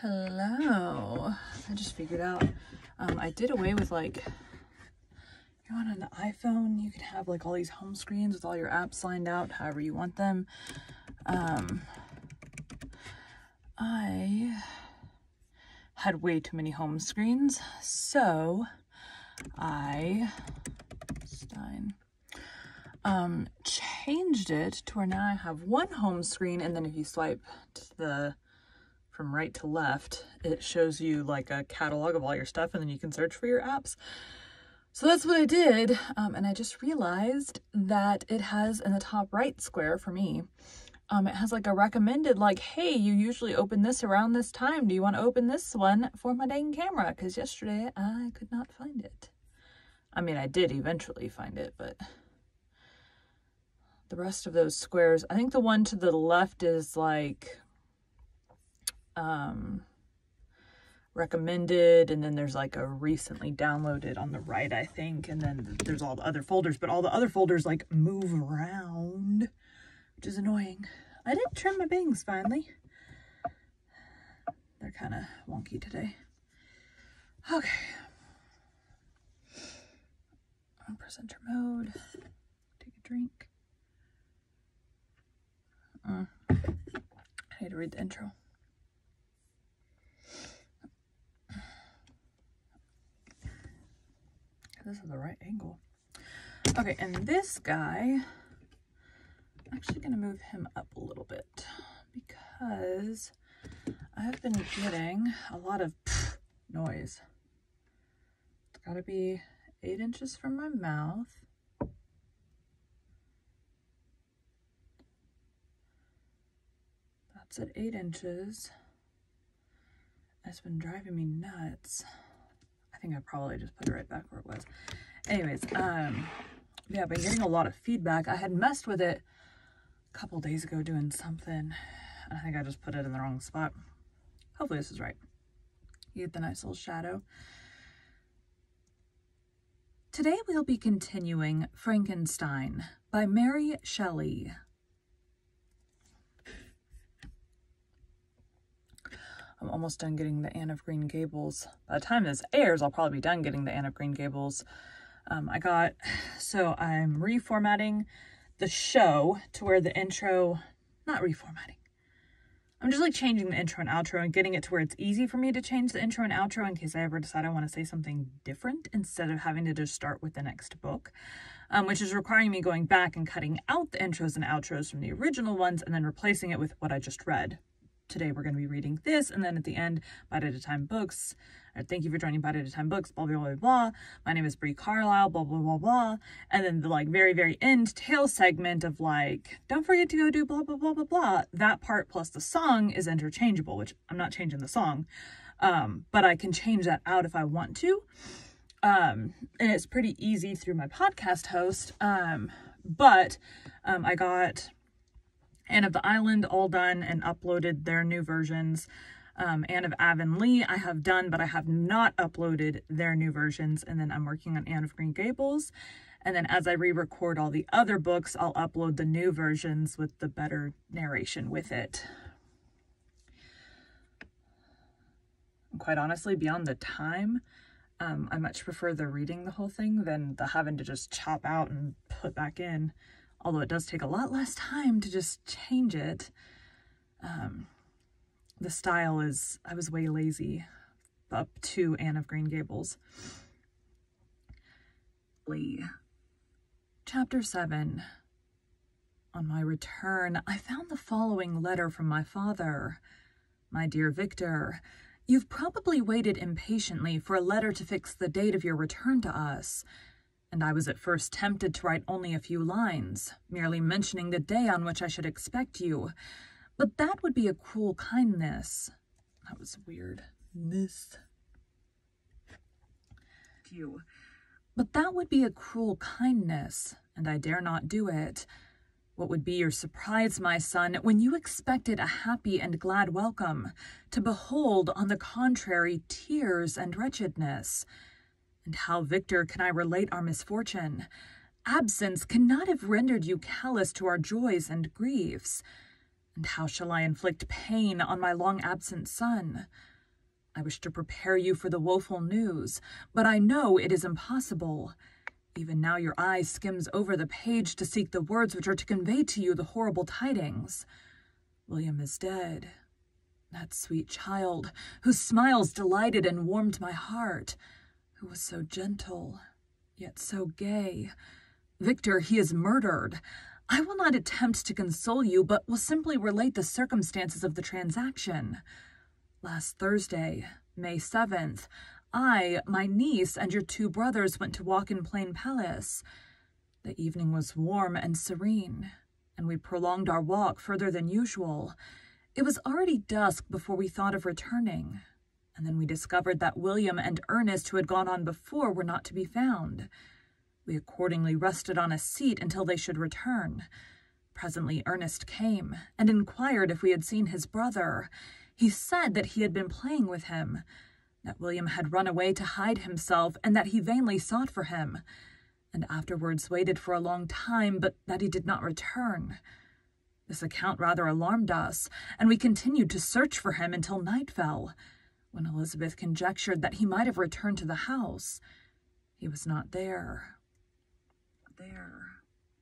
Hello. I just figured out I did away with, like, you know, on an iPhone you can have like all these home screens with all your apps lined out however you want them. I had way too many home screens, so I changed it to where now I have one home screen, and then if you swipe to from right to left, it shows you like a catalog of all your stuff, and then you can search for your apps. So that's what I did, and I just realized that it has in the top right square for me, it has like a recommended, like, hey, you usually open this around this time. Do you want to open this one for my dang camera? Because yesterday I could not find it. I mean, I did eventually find it, but the rest of those squares, I think the one to the left is like recommended, and then there's like a recently downloaded on the right, I think, and then there's all the other folders, but all the other folders like move around, which is annoying. I did trim my bangs finally. They're kind of wonky today. Okay. Presenter mode. Take a drink. I need to read the intro. This is the right angle. Okay, and this guy, I'm actually going to move him up a little bit because I've been getting a lot of noise. It's got to be 8 inches from my mouth. That's at 8 inches. It's been driving me nuts. I think I probably just put it right back where it was. Anyways, yeah, I've been getting a lot of feedback. I had messed with it a couple days ago doing something. I think I just put it in the wrong spot. Hopefully this is right. You get the nice little shadow. Today we'll be continuing Frankenstein by Mary Shelley. I'm almost done getting the Anne of Green Gables. By the time this airs, I'll probably be done getting the Anne of Green Gables. So I'm reformatting the show to where the intro, not reformatting. I'm just like changing the intro and outro and getting it to where it's easy for me to change the intro and outro in case I ever decide I want to say something different instead of having to just start with the next book, which is requiring me going back and cutting out the intros and outros from the original ones and then replacing it with what I just read. Today we're going to be reading this, and then at the end, Bite at a Time Books. Thank you for joining Bite at a Time Books, blah, blah, blah, blah. My name is Brie Carlisle, blah, blah, blah, blah. And then the like very, very end tail segment of like, don't forget to go do blah, blah, blah, blah, blah. That part plus the song is interchangeable, which I'm not changing the song. But I can change that out if I want to. And it's pretty easy through my podcast host. But I got Anne of the Island all done and uploaded their new versions. Anne of Avonlea I have done, but I have not uploaded their new versions. And then I'm working on Anne of Green Gables. And then as I re-record all the other books, I'll upload the new versions with the better narration with it. And quite honestly, beyond the time, I much prefer the reading the whole thing than the having to just chop out and put back in. Although it does take a lot less time to just change it. The style is, I was way lazy up to Anne of Green Gables. Chapter 7. On my return, I found the following letter from my father. My dear Victor, you've probably waited impatiently for a letter to fix the date of your return to us. And I was at first tempted to write only a few lines, merely mentioning the day on which I should expect you. But that would be a cruel kindness. That was weird. But that would be a cruel kindness, and I dare not do it. What would be your surprise, my son, when you expected a happy and glad welcome, to behold, on the contrary, tears and wretchedness? And how, Victor, can I relate our misfortune? Absence cannot have rendered you callous to our joys and griefs. And how shall I inflict pain on my long-absent son? I wish to prepare you for the woeful news, but I know it is impossible. Even now your eye skims over the page to seek the words which are to convey to you the horrible tidings. William is dead. That sweet child, whose smiles delighted and warmed my heart, who was so gentle, yet so gay. Victor, he is murdered. I will not attempt to console you, but will simply relate the circumstances of the transaction. Last Thursday, May 7th, I, my niece, and your 2 brothers went to walk in Plain Palace. The evening was warm and serene, and we prolonged our walk further than usual. It was already dusk before we thought of returning, and then we discovered that William and Ernest, who had gone on before, were not to be found. We accordingly rested on a seat until they should return. Presently Ernest came, and inquired if we had seen his brother. He said that he had been playing with him, that William had run away to hide himself, and that he vainly sought for him, and afterwards waited for a long time, but that he did not return. This account rather alarmed us, and we continued to search for him until night fell, when Elizabeth conjectured that he might have returned to the house. He was not there.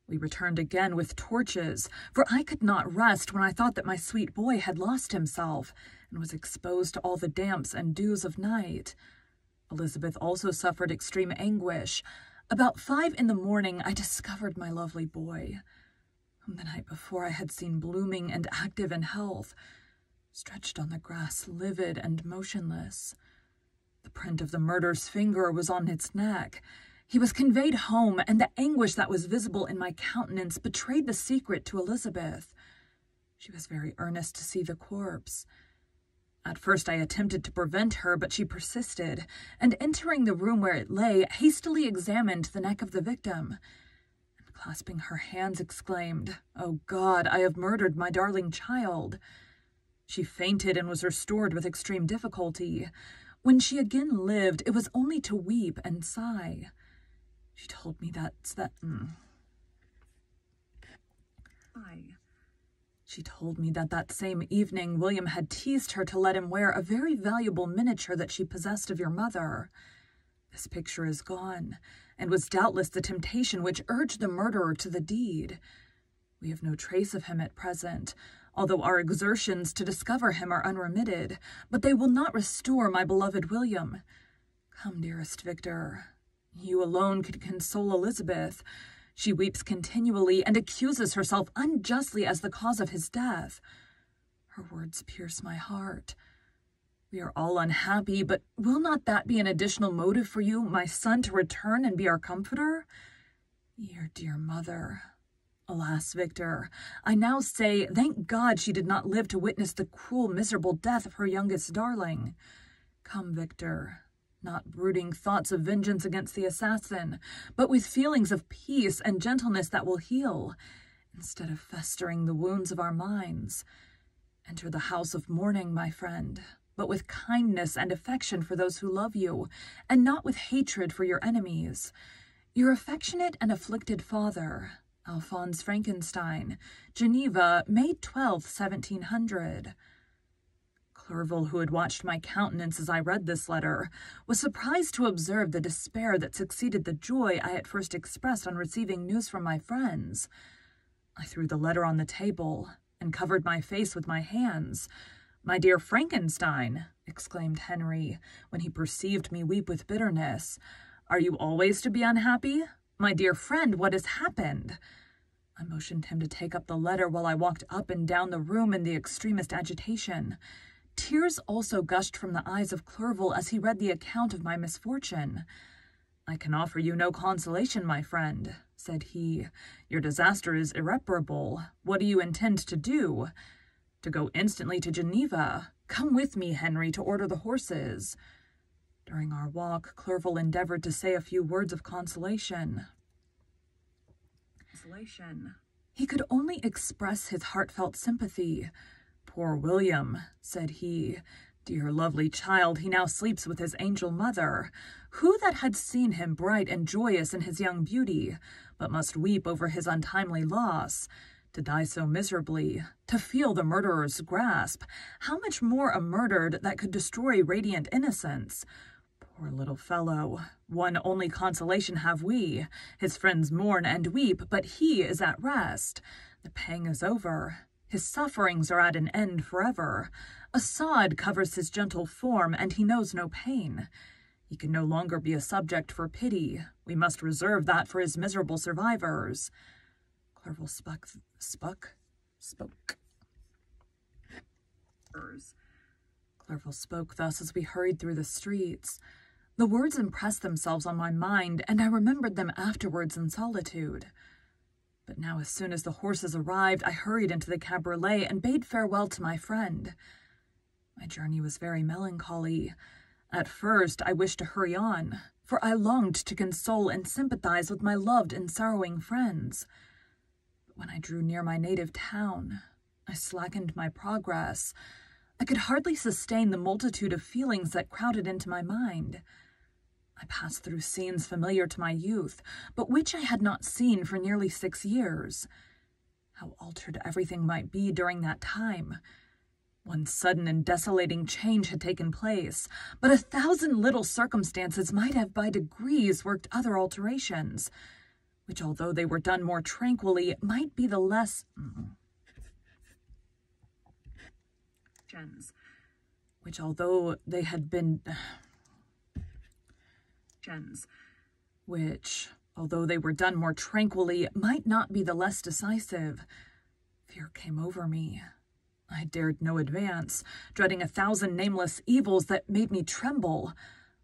We returned again with torches, for I could not rest when I thought that my sweet boy had lost himself, and was exposed to all the damps and dews of night. Elizabeth also suffered extreme anguish. About 5 in the morning I discovered my lovely boy, whom the night before I had seen blooming and active in health, stretched on the grass, livid and motionless. The print of the murderer's finger was on its neck. He was conveyed home, and the anguish that was visible in my countenance betrayed the secret to Elizabeth. She was very earnest to see the corpse. At first I attempted to prevent her, but she persisted, and entering the room where it lay, hastily examined the neck of the victim, and clasping her hands exclaimed, "Oh God, I have murdered my darling child." She fainted and was restored with extreme difficulty. When she again lived, it was only to weep and sigh. She told me that same evening William had teased her to let him wear a very valuable miniature that she possessed of your mother. This picture is gone, and was doubtless the temptation which urged the murderer to the deed. We have no trace of him at present, although our exertions to discover him are unremitted, but they will not restore my beloved William. Come, dearest Victor. You alone could console Elizabeth. She weeps continually and accuses herself unjustly as the cause of his death. Her words pierce my heart. We are all unhappy, but will not that be an additional motive for you, my son, to return and be our comforter? Your dear mother. Alas, Victor, I now say, thank God she did not live to witness the cruel, miserable death of her youngest darling. Come, Victor. Not brooding thoughts of vengeance against the assassin, but with feelings of peace and gentleness that will heal, instead of festering the wounds of our minds. Enter the house of mourning, my friend, but with kindness and affection for those who love you, and not with hatred for your enemies. Your affectionate and afflicted father, Alphonse Frankenstein, Geneva, May 12th, 1700. Clerval, who had watched my countenance as I read this letter, was surprised to observe the despair that succeeded the joy I at first expressed on receiving news from my friends. I threw the letter on the table, and covered my face with my hands. "My dear Frankenstein," exclaimed Henry, when he perceived me weep with bitterness, "are you always to be unhappy? My dear friend, what has happened?" I motioned him to take up the letter while I walked up and down the room in the extremest agitation. Tears also gushed from the eyes of Clerval as he read the account of my misfortune. "I can offer you no consolation, my friend," said he. "Your disaster is irreparable. What do you intend to do?" "To go instantly to Geneva. Come with me, Henry, to order the horses." During our walk, Clerval endeavored to say a few words of consolation. He could only express his heartfelt sympathy. "Poor William," said he. "Dear lovely child, he now sleeps with his angel mother. Who that had seen him bright and joyous in his young beauty, but must weep over his untimely loss? To die so miserably, to feel the murderer's grasp, how much more a murdered that could destroy radiant innocence? Poor little fellow, one only consolation have we. His friends mourn and weep, but he is at rest. The pang is over. His sufferings are at an end forever. A sod covers his gentle form, and he knows no pain. He can no longer be a subject for pity. We must reserve that for his miserable survivors. Clerval spoke. Clerval spoke thus as we hurried through the streets. The words impressed themselves on my mind, and I remembered them afterwards in solitude. But now, as soon as the horses arrived, I hurried into the cabriolet and bade farewell to my friend. My journey was very melancholy. At first, I wished to hurry on, for I longed to console and sympathize with my loved and sorrowing friends. But when I drew near my native town, I slackened my progress. I could hardly sustain the multitude of feelings that crowded into my mind. I passed through scenes familiar to my youth, but which I had not seen for nearly 6 years. How altered everything might be during that time! One sudden and desolating change had taken place, but 1,000 little circumstances might have by degrees worked other alterations, which, although they were done more tranquilly, might be the less... which, although they had been... which, although they were done more tranquilly, might not be the less decisive. Fear came over me. I dared no advance, dreading 1,000 nameless evils that made me tremble,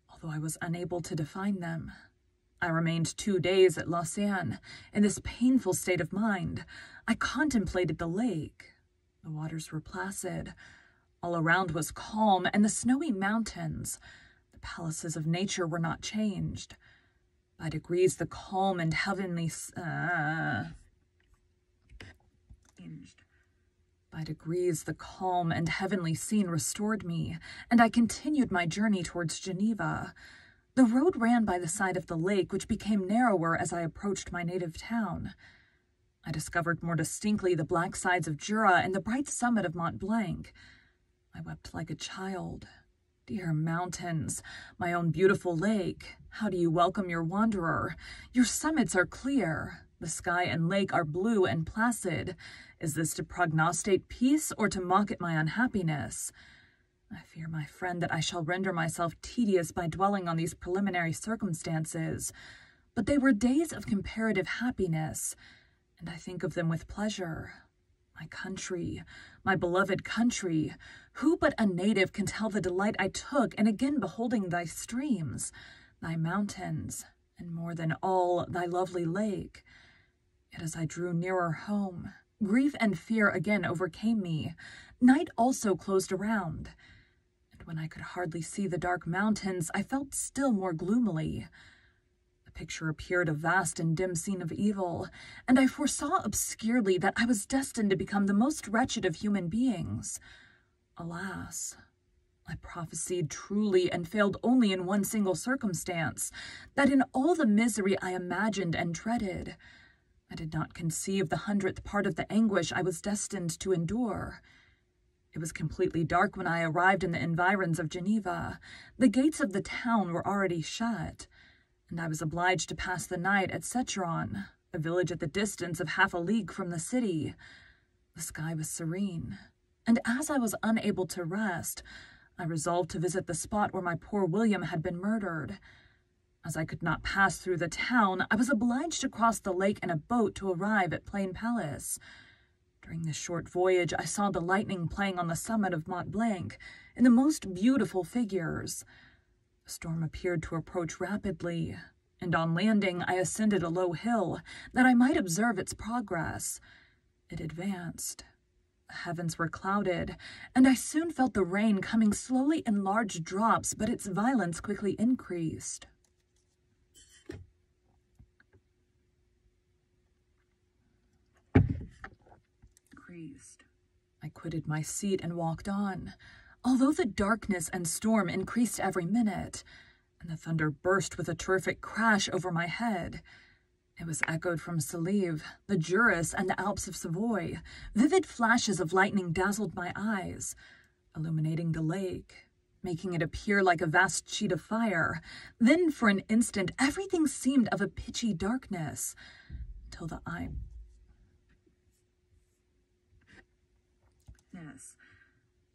although I was unable to define them. I remained 2 days at Lausanne. In this painful state of mind, I contemplated the lake. The waters were placid. All around was calm, and the snowy mountains, the palaces of nature, were not changed. By degrees, the calm and heavenly scene restored me, and I continued my journey towards Geneva. The road ran by the side of the lake, which became narrower as I approached my native town. I discovered more distinctly the black sides of Jura and the bright summit of Mont Blanc. I wept like a child. Dear mountains, my own beautiful lake, how do you welcome your wanderer? Your summits are clear. The sky and lake are blue and placid. Is this to prognosticate peace or to mock at my unhappiness? I fear, my friend, that I shall render myself tedious by dwelling on these preliminary circumstances, but they were days of comparative happiness, and I think of them with pleasure. My country, my beloved country, who but a native can tell the delight I took in again beholding thy streams, thy mountains, and more than all, thy lovely lake? Yet as I drew nearer home, grief and fear again overcame me. Night also closed around, and when I could hardly see the dark mountains, I felt still more gloomily. The picture appeared a vast and dim scene of evil, and I foresaw obscurely that I was destined to become the most wretched of human beings. Alas, I prophesied truly and failed only in one single circumstance, that in all the misery I imagined and dreaded, I did not conceive the 100th part of the anguish I was destined to endure. It was completely dark when I arrived in the environs of Geneva. The gates of the town were already shut, and I was obliged to pass the night at Cetron, a village at the distance of half a league from the city. The sky was serene, and as I was unable to rest, I resolved to visit the spot where my poor William had been murdered. As I could not pass through the town, I was obliged to cross the lake in a boat to arrive at Plain Palace. During this short voyage, I saw the lightning playing on the summit of Mont Blanc in the most beautiful figures. The storm appeared to approach rapidly, and on landing I ascended a low hill that I might observe its progress. It advanced. The heavens were clouded, and I soon felt the rain coming slowly in large drops, but its violence quickly increased. I quitted my seat and walked on, although the darkness and storm increased every minute, and the thunder burst with a terrific crash over my head. It was echoed from Salive, the Jurus, and the Alps of Savoy. Vivid flashes of lightning dazzled my eyes, illuminating the lake, making it appear like a vast sheet of fire. Then, for an instant, everything seemed of a pitchy darkness, until the eye... Yes.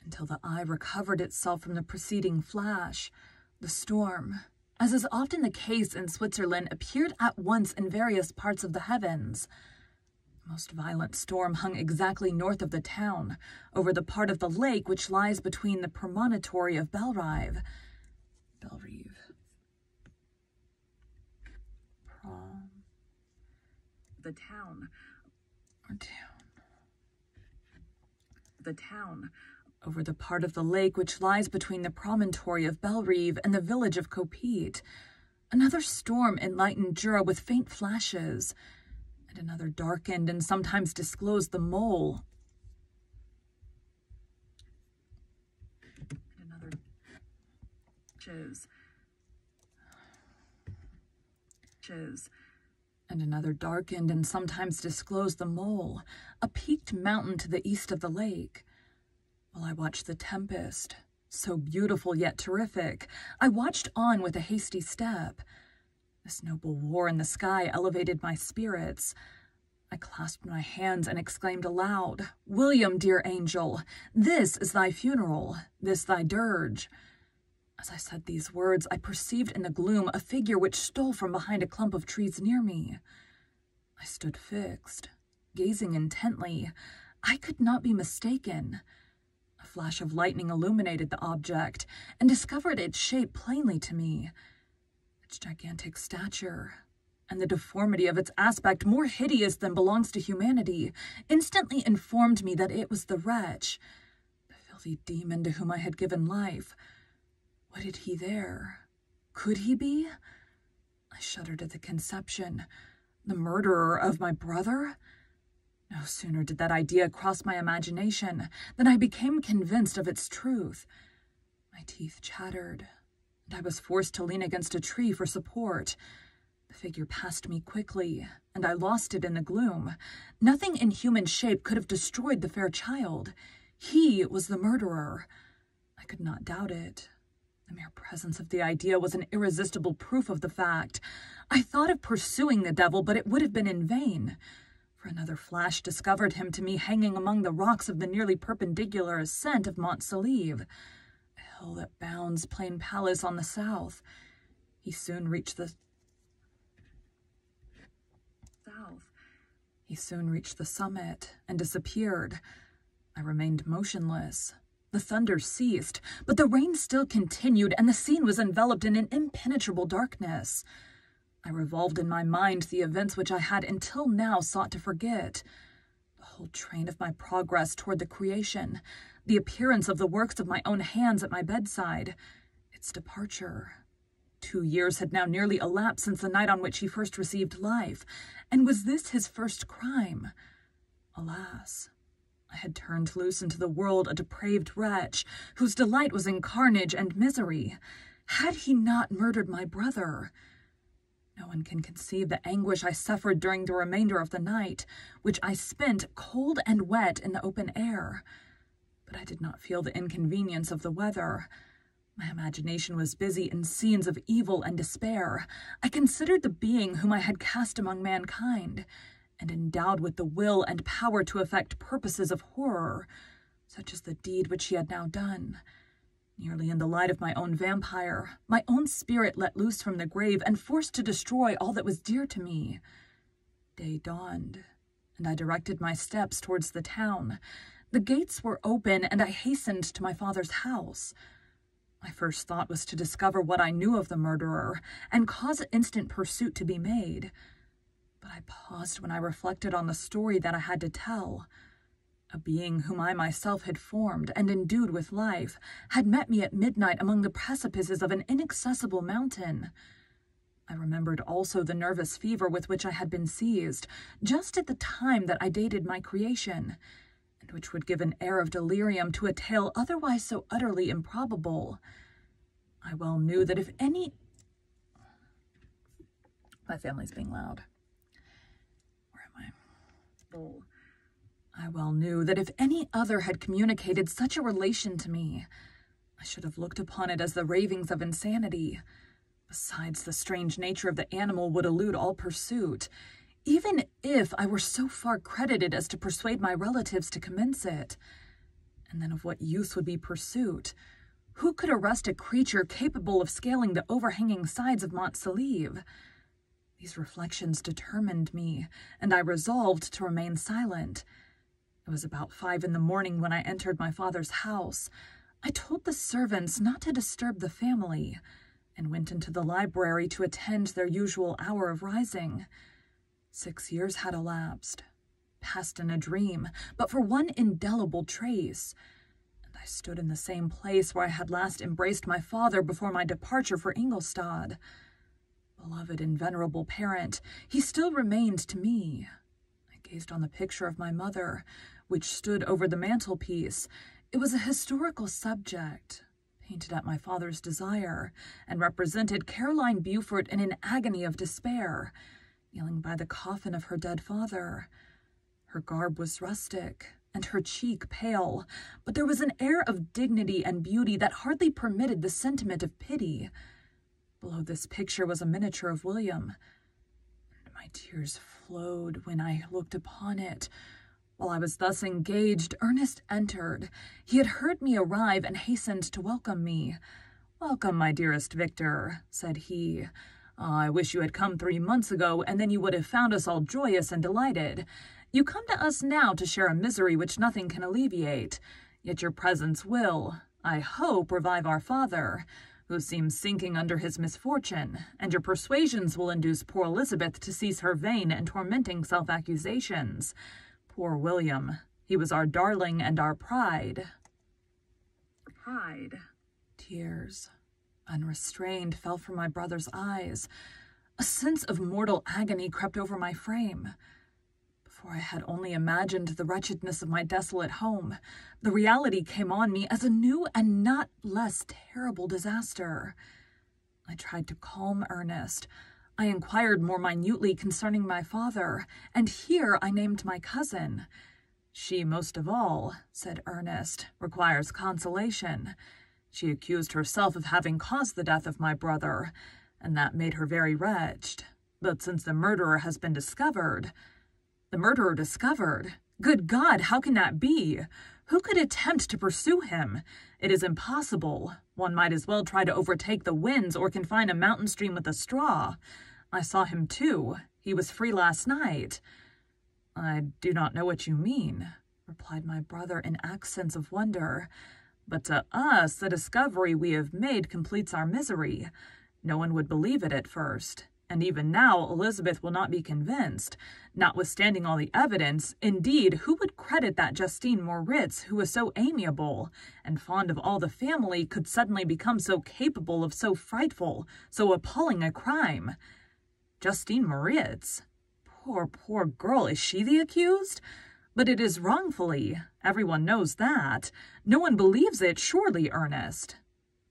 Until the eye recovered itself from the preceding flash. The storm, as is often the case in Switzerland, appeared at once in various parts of the heavens. The most violent storm hung exactly north of the town, over the part of the lake which lies between the promontory of Belrive. The town, over the part of the lake which lies between the promontory of Belrive and the village of Copete. Another storm enlightened Jura with faint flashes, and another darkened and sometimes disclosed the mole. And another darkened and sometimes disclosed the mole, a peaked mountain to the east of the lake. While I watched the tempest, so beautiful yet terrific, I watched on with a hasty step. This noble war in the sky elevated my spirits. I clasped my hands and exclaimed aloud, "William, dear angel, this is thy funeral, this thy dirge." As I said these words, I perceived in the gloom a figure which stole from behind a clump of trees near me. I stood fixed, gazing intently. I could not be mistaken. A flash of lightning illuminated the object and discovered its shape plainly to me. Its gigantic stature and the deformity of its aspect, more hideous than belongs to humanity, instantly informed me that it was the wretch, the filthy demon to whom I had given life. What did he there? Could he be? I shuddered at the conception. The murderer of my brother? No sooner did that idea cross my imagination than I became convinced of its truth. My teeth chattered, and I was forced to lean against a tree for support. The figure passed me quickly, and I lost it in the gloom. Nothing in human shape could have destroyed the fair child. He was the murderer. I could not doubt it. The mere presence of the idea was an irresistible proof of the fact. I thought of pursuing the devil, but it would have been in vain, for another flash discovered him to me hanging among the rocks of the nearly perpendicular ascent of Mont Salive, a hill that bounds Plain Palace on the south. He soon reached the summit and disappeared. I remained motionless. The thunder ceased, but the rain still continued, and the scene was enveloped in an impenetrable darkness. I revolved in my mind the events which I had until now sought to forget. The whole train of my progress toward the creation, the appearance of the works of my own hands at my bedside, its departure. 2 years had now nearly elapsed since the night on which he first received life, and was this his first crime? Alas! I had turned loose into the world a depraved wretch, whose delight was in carnage and misery. Had he not murdered my brother? No one can conceive the anguish I suffered during the remainder of the night, which I spent cold and wet in the open air. But I did not feel the inconvenience of the weather. My imagination was busy in scenes of evil and despair. I considered the being whom I had cast among mankind, and endowed with the will and power to effect purposes of horror, such as the deed which he had now done. Nearly in the light of my own vampire, my own spirit let loose from the grave and forced to destroy all that was dear to me. Day dawned, and I directed my steps towards the town. The gates were open, and I hastened to my father's house. My first thought was to discover what I knew of the murderer, and cause instant pursuit to be made. But I paused when I reflected on the story that I had to tell. A being whom I myself had formed and endued with life had met me at midnight among the precipices of an inaccessible mountain. I remembered also the nervous fever with which I had been seized, just at the time that I dated my creation, and which would give an air of delirium to a tale otherwise so utterly improbable. I well knew that if any... My family's being loud. people. I well knew that if any other had communicated such a relation to me, I should have looked upon it as the ravings of insanity. Besides, the strange nature of the animal would elude all pursuit, even if I were so far credited as to persuade my relatives to commence it. And then of what use would be pursuit? Who could arrest a creature capable of scaling the overhanging sides of Mont Saleve? These reflections determined me, and I resolved to remain silent. It was about 5 in the morning when I entered my father's house. I told the servants not to disturb the family, and went into the library to attend their usual hour of rising. 6 years had elapsed, passed in a dream, but for one indelible trace, and I stood in the same place where I had last embraced my father before my departure for Ingolstadt. Beloved and venerable parent, he still remained to me. I gazed on the picture of my mother, which stood over the mantelpiece. It was a historical subject, painted at my father's desire, and represented Caroline Beaufort in an agony of despair, kneeling by the coffin of her dead father. Her garb was rustic, and her cheek pale, but there was an air of dignity and beauty that hardly permitted the sentiment of pity. Below this picture was a miniature of William, and my tears flowed when I looked upon it. While I was thus engaged, Ernest entered. He had heard me arrive and hastened to welcome me. "Welcome, my dearest Victor," said he. "I wish you had come 3 months ago, and then you would have found us all joyous and delighted. You come to us now to share a misery which nothing can alleviate, yet your presence will, I hope, revive our father, who seems sinking under his misfortune, and your persuasions will induce poor Elizabeth to cease her vain and tormenting self-accusations. Poor William, he was our darling and our pride." Tears, unrestrained, fell from my brother's eyes. A sense of mortal agony crept over my frame. Before I had only imagined the wretchedness of my desolate home, the reality came on me as a new and not less terrible disaster. I tried to calm Ernest. I inquired more minutely concerning my father, and here I named my cousin. "She most of all," said Ernest, "requires consolation. She accused herself of having caused the death of my brother, and that made her very wretched. But since the murderer has been discovered—" "The murderer discovered? Good God, how can that be? Who could attempt to pursue him? It is impossible. One might as well try to overtake the winds or confine a mountain stream with a straw. I saw him too. He was free last night." "I do not know what you mean," replied my brother in accents of wonder. "But to us, the discovery we have made completes our misery. No one would believe it at first, and even now Elizabeth will not be convinced, notwithstanding all the evidence. Indeed, who would credit that Justine Moritz, who was so amiable and fond of all the family, could suddenly become so capable of so frightful, so appalling a crime? Justine Moritz? Poor girl, is she the accused? But it is wrongfully. Everyone knows that. No one believes it, surely, Ernest."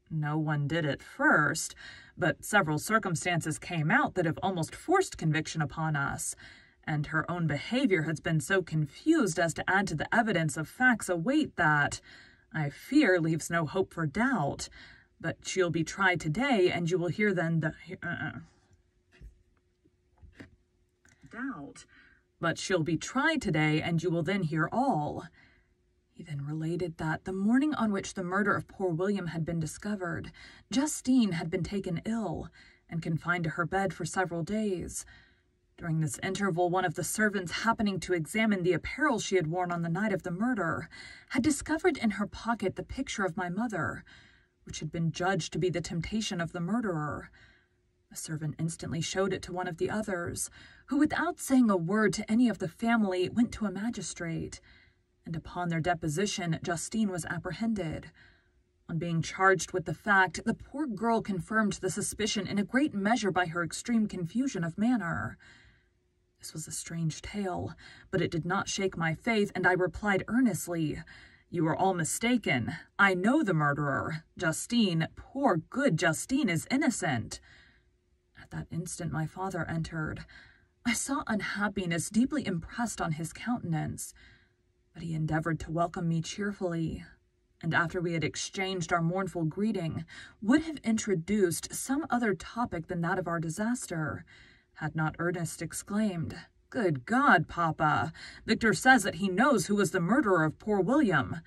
"No one did at first, but several circumstances came out that have almost forced conviction upon us, and her own behavior has been so confused as to add to the evidence of facts a weight that, I fear, leaves no hope for doubt. But she'll be tried today, and you will hear then But she'll be tried today, and you will then hear all." He then related that the morning on which the murder of poor William had been discovered, Justine had been taken ill and confined to her bed for several days. During this interval, one of the servants, happening to examine the apparel she had worn on the night of the murder, had discovered in her pocket the picture of my mother, which had been judged to be the temptation of the murderer. The servant instantly showed it to one of the others, who, without saying a word to any of the family, went to a magistrate, and upon their deposition, Justine was apprehended. On being charged with the fact, the poor girl confirmed the suspicion in a great measure by her extreme confusion of manner. This was a strange tale, but it did not shake my faith, and I replied earnestly, "You are all mistaken. I know the murderer. Justine, poor good Justine, is innocent." At that instant my father entered. I saw unhappiness deeply impressed on his countenance, but he endeavored to welcome me cheerfully, and after we had exchanged our mournful greeting, would have introduced some other topic than that of our disaster, had not Ernest exclaimed, "Good God, Papa! Victor says that he knows who was the murderer of poor William."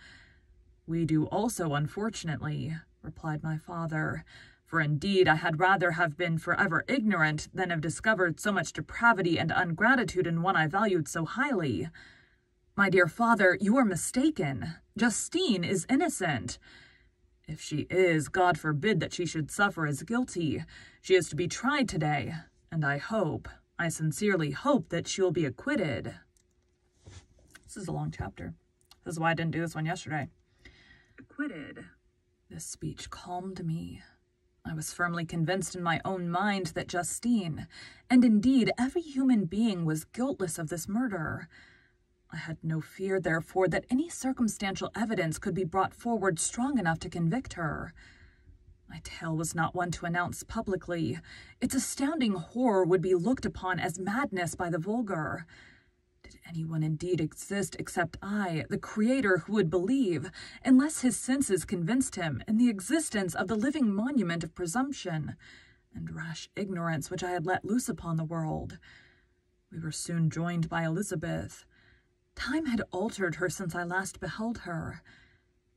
"We do also, unfortunately," replied my father, "for indeed I had rather have been forever ignorant than have discovered so much depravity and ungratitude in one I valued so highly." "My dear father, you are mistaken. Justine is innocent." "If she is, God forbid that she should suffer as guilty. She is to be tried today, and I sincerely hope that she will be acquitted." This is a long chapter. This is why I didn't do this one yesterday. Acquitted. This speech calmed me. I was firmly convinced in my own mind that Justine, and indeed every human being, was guiltless of this murder. I had no fear, therefore, that any circumstantial evidence could be brought forward strong enough to convict her. My tale was not one to announce publicly. Its astounding horror would be looked upon as madness by the vulgar. Did anyone indeed exist except I, the Creator, who would believe, unless his senses convinced him, in the existence of the living monument of presumption and rash ignorance which I had let loose upon the world? We were soon joined by Elizabeth. Time had altered her since I last beheld her.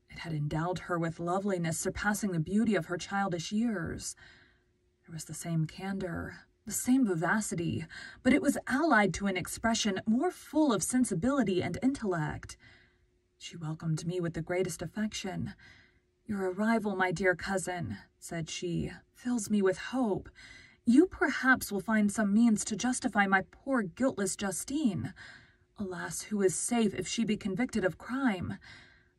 It had endowed her with loveliness surpassing the beauty of her childish years. There was the same candor, the same vivacity, but it was allied to an expression more full of sensibility and intellect. She welcomed me with the greatest affection. "Your arrival, my dear cousin," said she, "fills me with hope. You perhaps will find some means to justify my poor guiltless Justine. Alas, who is safe if she be convicted of crime?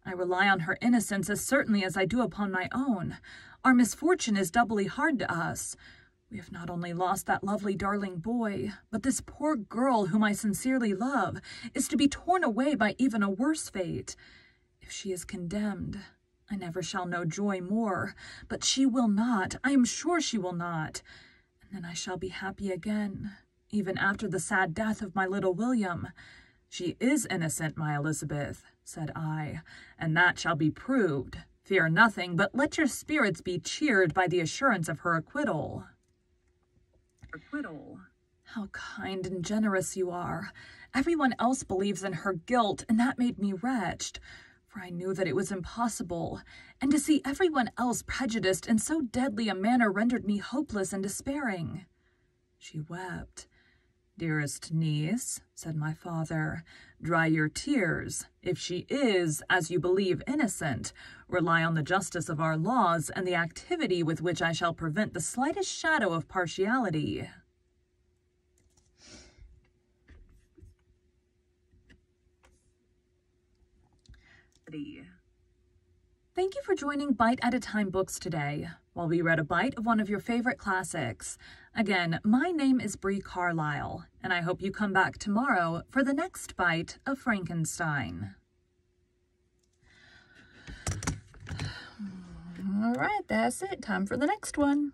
I rely on her innocence as certainly as I do upon my own. Our misfortune is doubly hard to us. We have not only lost that lovely darling boy, but this poor girl whom I sincerely love is to be torn away by even a worse fate. If she is condemned, I never shall know joy more, but she will not, I am sure she will not, and then I shall be happy again, even after the sad death of my little William. She is innocent, my Elizabeth, said I, and that shall be proved. Fear nothing, but let your spirits be cheered by the assurance of her acquittal. Acquittal? How kind and generous you are. Everyone else believes in her guilt, and that made me wretched, for I knew that it was impossible, and to see everyone else prejudiced in so deadly a manner rendered me hopeless and despairing. She wept. Dearest niece, said my father, dry your tears. If she is, as you believe, innocent, rely on the justice of our laws and the activity with which I shall prevent the slightest shadow of partiality. Thank you for joining Bite at a Time Books today, while we read a bite of one of your favorite classics. Again, my name is Bree Carlisle, and I hope you come back tomorrow for the next bite of Frankenstein. All right, that's it. Time for the next one.